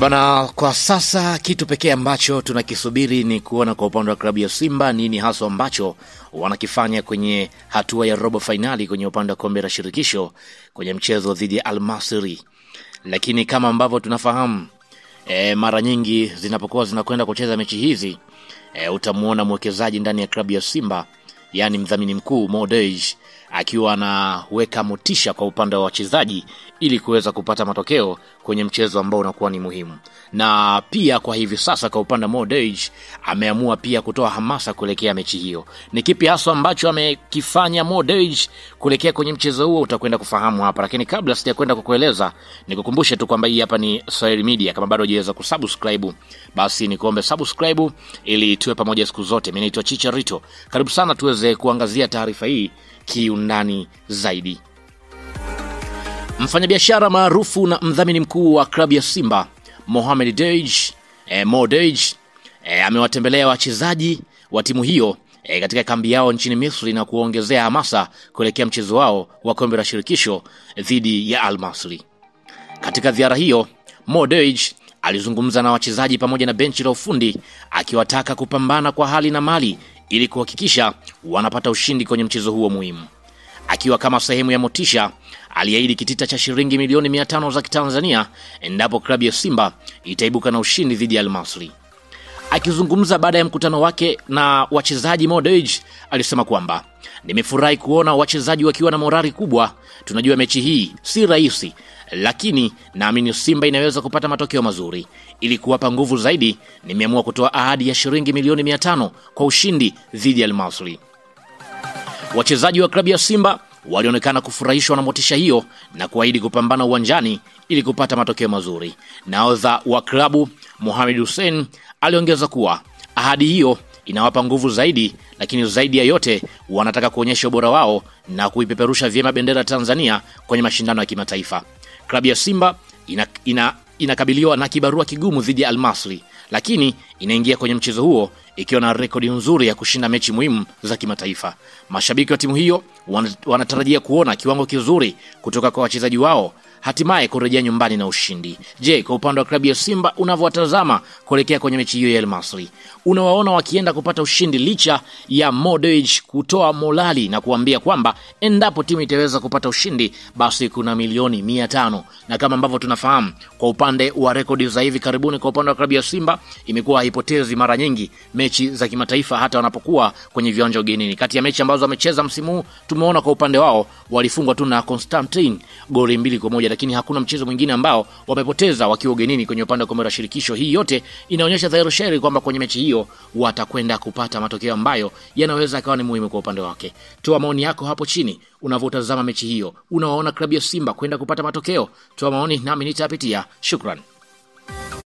Bana, kwa sasa kitu pekee ambacho tunakisubiri ni kuona kwa upande wa klabu ya Simba nini hasa ambacho wanakifanya kwenye hatua ya robo finali kwenye upande wa kombe la shirikisho kwenye mchezo dhidi ya Al Masry. Lakini kama ambavyo tunafahamu, mara nyingi zinapokuwa zinakwenda kucheza mechi hizi, utamuona mwekezaji ndani ya klabu ya Simba, yani mdhamini mkuu Mo Dewji, akiwa anaweka motisha kwa upande wa wachezaji ili kuweza kupata matokeo kwenye mchezo ambao unakuwa ni muhimu. Na pia kwa hivi sasa kwa upande wa Mo Dewji ameamua pia kutoa hamasa kuelekea mechi hiyo. Ni kipi hasa ambacho amekifanya Mo Dewji kuelekea kwenye mchezo huo, utakwenda kufahamu hapa. Lakini kabla sijakwenda kukueleza, nikukumbushe tu kwamba hii hapa ni Swahili Media. Kama bado hujaweza kusubscribe, basi nikuombe subscribe ili tuwe pamoja siku zote. Mimi naitwa Chicharito. Karibu sana tuweze kuangazia taarifa hii kiundani zaidi. Mfanyabiashara maarufu na mdhamini mkuu wa klabu ya Simba Mo Dewji amewatembelea wachezaji wa timu hiyo katika kambi yao nchini Misri na kuongezea hamasa kuelekea mchezo wao wa kombe la shirikisho dhidi ya Al Masry. Katika ziara hiyo, Mo Dewji alizungumza na wachezaji pamoja na benchi la ufundi akiwataka kupambana kwa hali na mali ili kuhakikisha wanapata ushindi kwenye mchezo huo muhimu. Akiwa kama sehemu ya motisha, aliahidi kitita cha shilingi milioni 500 za Kitanzania endapo klabu ya Simba itaibuka na ushindi dhidi ya Al Masry. Akizungumza baada ya mkutano wake na wachezaji, Mo Dewji alisema kwamba nimefurahi kuona wachezaji wakiwa na morali kubwa. Tunajua mechi hii si rahisi, lakini naamini Simba inaweza kupata matokeo mazuri. Ili kuwapa nguvu zaidi, nimeamua kutoa ahadi ya shilingi milioni 500 kwa ushindi dhidi ya Al Masry. Wachezaji wa klabu ya Simba walionekana kufurahishwa na motisha hiyo na kuahidi kupambana uwanjani ili kupata matokeo mazuri. Nahodha wa klabu Mohamed Hussein aliongeza kuwa ahadi hiyo inawapa nguvu zaidi, lakini zaidi ya yote wanataka kuonyesha ubora wao na kuipeperusha vyema bendera Tanzania kwenye mashindano ya kimataifa. Klabu ya Simba inakabiliwa na kibarua kigumu dhidi ya Al Masry, lakini inaingia kwenye mchezo huo ikiwa na rekodi nzuri ya kushinda mechi muhimu za kimataifa. Mashabiki wa timu hiyo wanatarajia kuona kiwango kizuri kutoka kwa wachezaji wao, hatimaye kurejea nyumbani na ushindi. Je, kwa upande wa klabu ya Simba unavyowatazama kuelekea kwenye mechi hiyo ya Al Masry, unawaona wakienda kupata ushindi licha ya Mo Dewji kutoa morali na kuambia kwamba endapo timu itaweza kupata ushindi basi kuna milioni 500? Na kama ambavyo tunafahamu, kwa upande wa rekodi za hivi karibuni kwa upande wa klabu ya Simba, imekuwa haipotezi mara nyingi mechi za kimataifa hata wanapokuwa kwenye viwanja ugenini. Kati ya mechi ambazo wamecheza msimu huu, tumeona kwa upande wao walifungwa tu na Constantine goli 2-1, lakini hakuna mchezo mwingine ambao wamepoteza wakiwa ugenini kwenye upande wa kombe la shirikisho. Hii yote inaonyesha dhahiri shahiri kwamba kwenye mechi hiyo watakwenda kupata matokeo ambayo yanaweza kawa ni muhimu kwa upande wake. Toa maoni yako hapo chini unavyotazama mechi hiyo. Unawaona klabu ya Simba kwenda kupata matokeo? Toa maoni nami nitapitia. Shukran.